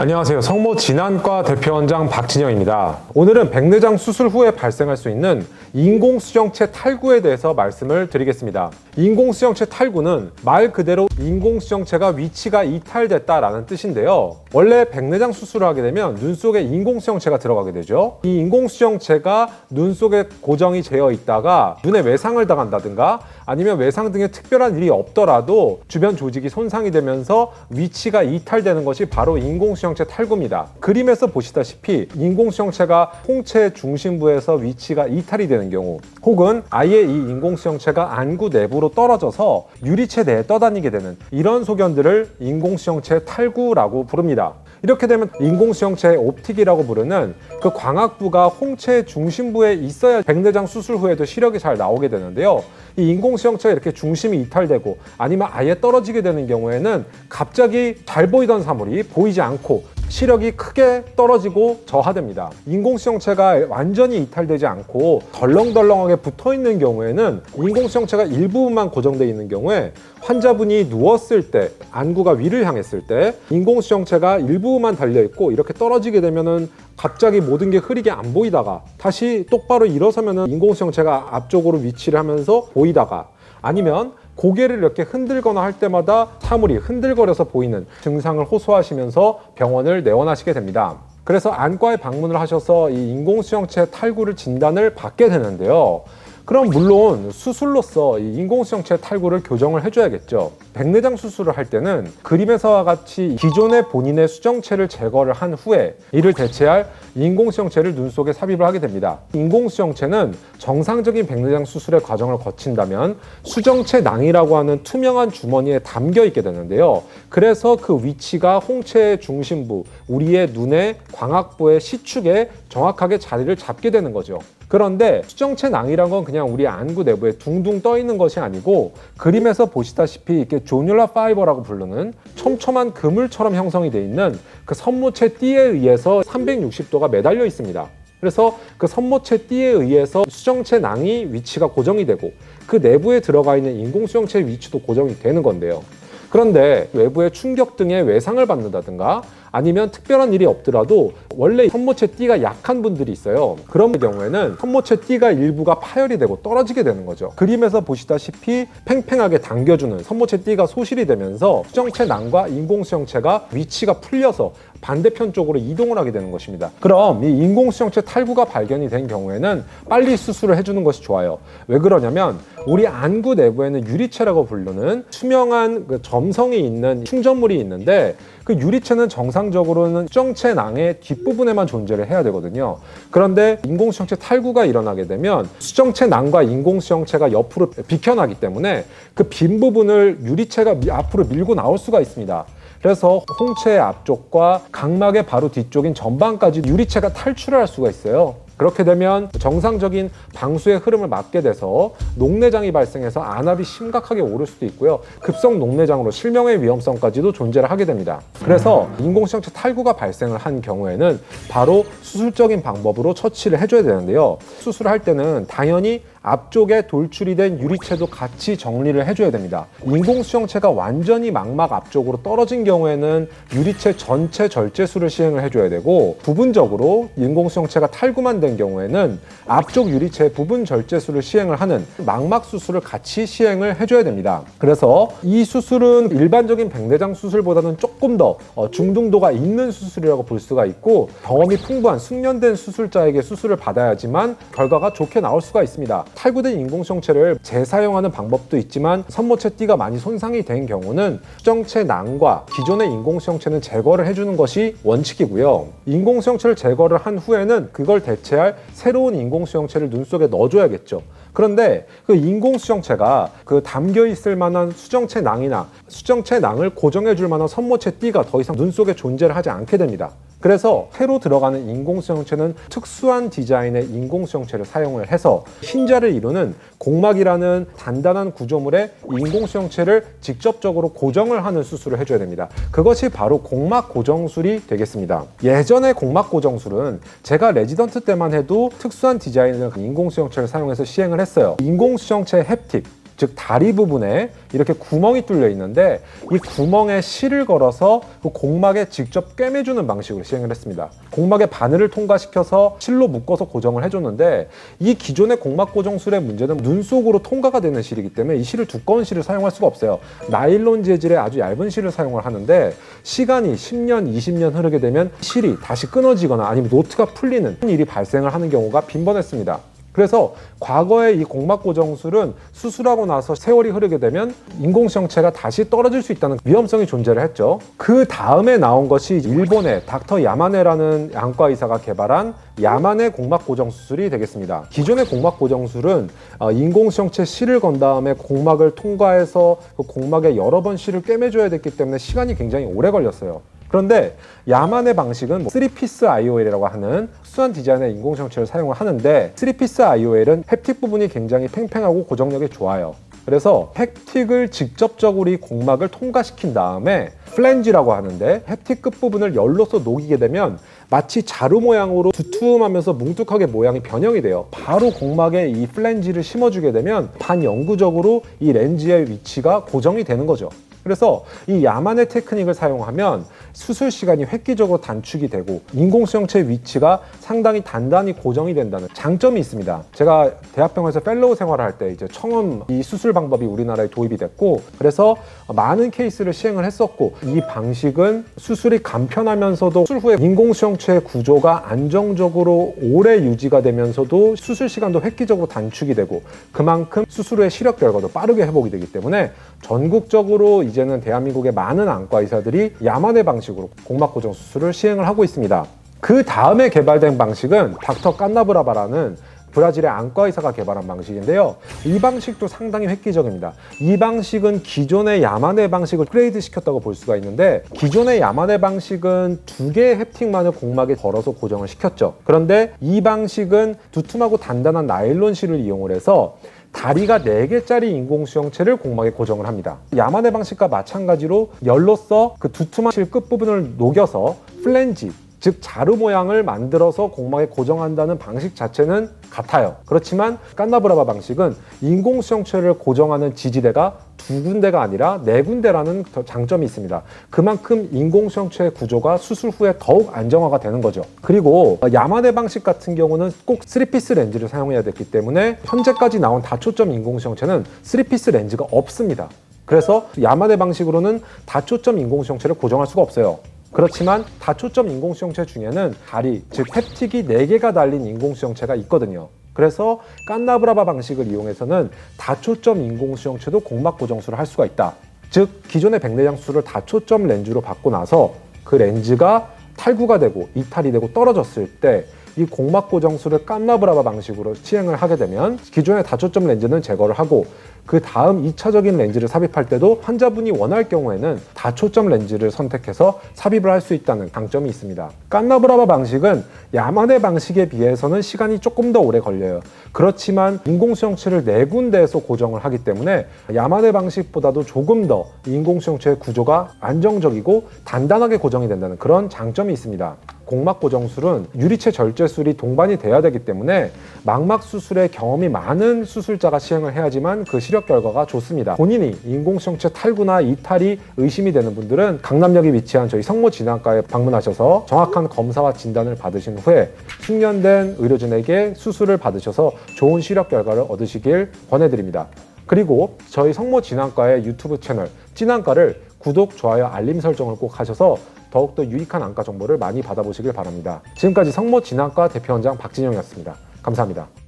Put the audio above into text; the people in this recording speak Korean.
안녕하세요. 성모 진안과 대표원장 박진영입니다. 오늘은 백내장 수술 후에 발생할 수 있는 인공수정체 탈구에 대해서 말씀을 드리겠습니다. 인공수정체 탈구는 말 그대로 인공수정체가 위치가 이탈됐다라는 뜻인데요. 원래 백내장 수술을 하게 되면 눈 속에 인공수정체가 들어가게 되죠. 이 인공수정체가 눈 속에 고정이 되어 있다가 눈에 외상을 당한다든가 아니면 외상 등의 특별한 일이 없더라도 주변 조직이 손상이 되면서 위치가 이탈되는 것이 바로 인공수정체 탈구입니다. 그림에서 보시다시피 인공수정체가 홍채 중심부에서 위치가 이탈이 되는 경우, 혹은 아예 이 인공수정체가 안구 내부로 떨어져서 유리체 내에 떠다니게 되는 이런 소견들을 인공수정체 탈구라고 부릅니다. 이렇게 되면 인공수정체의 옵틱이라고 부르는 그 광학부가 홍채 중심부에 있어야 백내장 수술 후에도 시력이 잘 나오게 되는데요. 이 인공수정체가 이렇게 중심이 이탈되고 아니면 아예 떨어지게 되는 경우에는 갑자기 잘 보이던 사물이 보이지 않고 시력이 크게 떨어지고 저하됩니다. 인공수정체가 완전히 이탈되지 않고 덜렁덜렁하게 붙어있는 경우에는 인공수정체가 일부분만 고정되어 있는 경우에 환자분이 누웠을 때, 안구가 위를 향했을 때 인공수정체가 일부분만 달려있고 이렇게 떨어지게 되면은 갑자기 모든 게 흐리게 안 보이다가 다시 똑바로 일어서면은 인공수정체가 앞쪽으로 위치를 하면서 보이다가, 아니면 고개를 이렇게 흔들거나 할 때마다 사물이 흔들거려서 보이는 증상을 호소하시면서 병원을 내원하시게 됩니다. 그래서 안과에 방문을 하셔서 이 인공수정체 탈구를 진단을 받게 되는데요. 그럼 물론 수술로서 이 인공수정체 탈구를 교정을 해줘야겠죠. 백내장 수술을 할 때는 그림에서와 같이 기존의 본인의 수정체를 제거를 한 후에 이를 대체할 인공수정체를 눈 속에 삽입을 하게 됩니다. 인공수정체는 정상적인 백내장 수술의 과정을 거친다면 수정체 낭이라고 하는 투명한 주머니에 담겨 있게 되는데요. 그래서 그 위치가 홍채의 중심부, 우리의 눈의 광학부의 시축에 정확하게 자리를 잡게 되는 거죠. 그런데 수정체 낭이란 건 그냥 우리 안구 내부에 둥둥 떠 있는 것이 아니고, 그림에서 보시다시피 이렇게 조뇰라 파이버라고 부르는 촘촘한 그물처럼 형성이 되어 있는 그 선모체 띠에 의해서 360도가 매달려 있습니다. 그래서 그 선모체 띠에 의해서 수정체 낭이 위치가 고정이 되고 그 내부에 들어가 있는 인공수정체의 위치도 고정이 되는 건데요. 그런데 외부의 충격 등의 외상을 받는다든가 아니면 특별한 일이 없더라도 원래 선모체 띠가 약한 분들이 있어요. 그런 경우에는 선모체 띠가 일부가 파열이 되고 떨어지게 되는 거죠. 그림에서 보시다시피 팽팽하게 당겨주는 선모체 띠가 소실이 되면서 수정체 낭과 인공수정체가 위치가 풀려서 반대편 쪽으로 이동을 하게 되는 것입니다. 그럼 이 인공수정체 탈구가 발견이 된 경우에는 빨리 수술을 해주는 것이 좋아요. 왜 그러냐면 우리 안구 내부에는 유리체라고 부르는 투명한 그 점성이 있는 충전물이 있는데, 그 유리체는 정상적으로는 수정체 낭의 뒷부분에만 존재를 해야 되거든요. 그런데 인공수정체 탈구가 일어나게 되면 수정체 낭과 인공수정체가 옆으로 비켜나기 때문에 그 빈 부분을 유리체가 앞으로 밀고 나올 수가 있습니다. 그래서 홍채의 앞쪽과 각막의 바로 뒤쪽인 전방까지 유리체가 탈출을 할 수가 있어요. 그렇게 되면 정상적인 방수의 흐름을 막게 돼서 녹내장이 발생해서 안압이 심각하게 오를 수도 있고요. 급성 녹내장으로 실명의 위험성까지도 존재를 하게 됩니다. 그래서 인공수정체 탈구가 발생을 한 경우에는 바로 수술적인 방법으로 처치를 해줘야 되는데요. 수술을 할 때는 당연히 앞쪽에 돌출이 된 유리체도 같이 정리를 해줘야 됩니다. 인공수정체가 완전히 망막 앞쪽으로 떨어진 경우에는 유리체 전체 절제술을 시행을 해줘야 되고, 부분적으로 인공수정체가 탈구만 된 경우에는 앞쪽 유리체 부분 절제술을 시행을 하는 망막 수술을 같이 시행을 해줘야 됩니다. 그래서 이 수술은 일반적인 백내장 수술보다는 조금 더 중등도가 있는 수술이라고 볼 수가 있고, 경험이 풍부한 숙련된 수술자에게 수술을 받아야지만 결과가 좋게 나올 수가 있습니다. 탈구된 인공수정체를 재사용하는 방법도 있지만 선모체 띠가 많이 손상이 된 경우는 수정체 낭과 기존의 인공수정체는 제거를 해주는 것이 원칙이고요. 인공수정체를 제거를 한 후에는 그걸 대체할 새로운 인공수정체를 눈 속에 넣어줘야겠죠. 그런데 그 인공수정체가 그 담겨 있을 만한 수정체 낭이나 수정체 낭을 고정해 줄 만한 선모체 띠가 더 이상 눈 속에 존재를 하지 않게 됩니다. 그래서 새로 들어가는 인공수정체는 특수한 디자인의 인공수정체를 사용을 해서 흰자를 이루는 공막이라는 단단한 구조물에 인공수정체를 직접적으로 고정을 하는 수술을 해줘야 됩니다. 그것이 바로 공막 고정술이 되겠습니다. 예전의 공막 고정술은 제가 레지던트 때만 해도 특수한 디자인의 인공수정체를 사용해서 시행을 했어요. 인공수정체 햅틱, 즉 다리 부분에 이렇게 구멍이 뚫려 있는데 이 구멍에 실을 걸어서 그 곡막에 직접 꿰매주는 방식으로 시행을 했습니다. 곡막의 바늘을 통과시켜서 실로 묶어서 고정을 해줬는데 이 기존의 곡막 고정술의 문제는 눈 속으로 통과가 되는 실이기 때문에 이 실을 두꺼운 실을 사용할 수가 없어요. 나일론 재질의 아주 얇은 실을 사용을 하는데 시간이 10년, 20년 흐르게 되면 실이 다시 끊어지거나 아니면 노트가 풀리는 일이 발생을 하는 경우가 빈번했습니다. 그래서 과거에 이 곡막 고정술은 수술하고 나서 세월이 흐르게 되면 인공수정체가 다시 떨어질 수 있다는 위험성이 존재를 했죠. 그 다음에 나온 것이 일본의 닥터 야마네라는 안과 의사가 개발한 야마네 곡막 고정 수술이 되겠습니다. 기존의 곡막 고정술은 인공수정체 실을 건 다음에 곡막을 통과해서 그 곡막에 여러 번 실을 꿰매줘야 됐기 때문에 시간이 굉장히 오래 걸렸어요. 그런데 야만의 방식은 3피스 IOL이라고 하는 특수한 디자인의 인공수정체를 사용을 하는데 3피스 IOL은 햅틱 부분이 굉장히 팽팽하고 고정력이 좋아요. 그래서 햅틱을 직접적으로 이 곡막을 통과시킨 다음에 플랜지라고 하는데 햅틱 끝부분을 열로서 녹이게 되면 마치 자루 모양으로 두툼하면서 뭉툭하게 모양이 변형이 돼요. 바로 곡막에 이 플랜지를 심어주게 되면 반영구적으로 이 렌즈의 위치가 고정이 되는 거죠. 그래서 이 야만의 테크닉을 사용하면 수술 시간이 획기적으로 단축이 되고 인공수정체의 위치가 상당히 단단히 고정이 된다는 장점이 있습니다. 제가 대학병원에서 펠로우 생활을 할 때 이제 처음 이 수술 방법이 우리나라에 도입이 됐고 그래서 많은 케이스를 시행을 했었고 이 방식은 수술이 간편하면서도 수술 후에 인공수정체의 구조가 안정적으로 오래 유지가 되면서도 수술 시간도 획기적으로 단축이 되고 그만큼 수술 후의 시력 결과도 빠르게 회복이 되기 때문에 전국적으로 이제는 대한민국의 많은 안과 의사들이 야만의 방식으로 곡막 고정 수술을 시행을 하고 있습니다. 그 다음에 개발된 방식은 닥터 깐나브라바라는 브라질의 안과 의사가 개발한 방식인데요. 이 방식도 상당히 획기적입니다. 이 방식은 기존의 야만의 방식을 업그레이드 시켰다고 볼 수가 있는데 기존의 야만의 방식은 두 개의 햅틱만을 곡막에 걸어서 고정을 시켰죠. 그런데 이 방식은 두툼하고 단단한 나일론 실을 이용을 해서 다리가 4개짜리 인공수정체를 곡막에 고정을 합니다. 야만의 방식과 마찬가지로 열로써 그 두툼한 실 끝부분을 녹여서 플랜지, 즉 자루 모양을 만들어서 곡막에 고정한다는 방식 자체는 같아요. 그렇지만 깐나브라바 방식은 인공수정체를 고정하는 지지대가 2군데가 아니라 4군데라는 장점이 있습니다. 그만큼 인공수정체의 구조가 수술 후에 더욱 안정화가 되는 거죠. 그리고 야만의 방식 같은 경우는 꼭 3피스 렌즈를 사용해야 됐기 때문에 현재까지 나온 다초점 인공수정체는 3피스 렌즈가 없습니다. 그래서 야만의 방식으로는 다초점 인공수정체를 고정할 수가 없어요. 그렇지만 다초점 인공수정체 중에는 다리, 즉 햅틱이 4개가 달린 인공수정체가 있거든요. 그래서 깐나브라바 방식을 이용해서는 다초점 인공수정체도 곡막 고정술을 할 수가 있다. 즉 기존의 백내장 수술을 다초점 렌즈로 받고 나서 그 렌즈가 탈구가 되고 이탈이 되고 떨어졌을 때 이 곡막 고정술을 깐나브라바 방식으로 시행을 하게 되면 기존의 다초점 렌즈는 제거를 하고 그 다음 2차적인 렌즈를 삽입할 때도 환자분이 원할 경우에는 다초점 렌즈를 선택해서 삽입을 할 수 있다는 장점이 있습니다. 깐나브라바 방식은 야만의 방식에 비해서는 시간이 조금 더 오래 걸려요. 그렇지만 인공수정체를 4군데에서 고정을 하기 때문에 야만의 방식보다도 조금 더 인공수정체의 구조가 안정적이고 단단하게 고정이 된다는 그런 장점이 있습니다. 곡막 고정술은 유리체 절제술이 동반이 돼야 되기 때문에 망막 수술에 경험이 많은 수술자가 시행을 해야지만 그 시력 결과가 좋습니다. 본인이 인공수정체 탈구나 이탈이 의심이 되는 분들은 강남역에 위치한 저희 성모진환과에 방문하셔서 정확한 검사와 진단을 받으신 후에 숙련된 의료진에게 수술을 받으셔서 좋은 시력 결과를 얻으시길 권해드립니다. 그리고 저희 성모진환과의 유튜브 채널 찐안과를 구독, 좋아요, 알림 설정을 꼭 하셔서 더욱더 유익한 안과 정보를 많이 받아보시길 바랍니다. 지금까지 성모진환과 대표원장 박진영이었습니다. 감사합니다.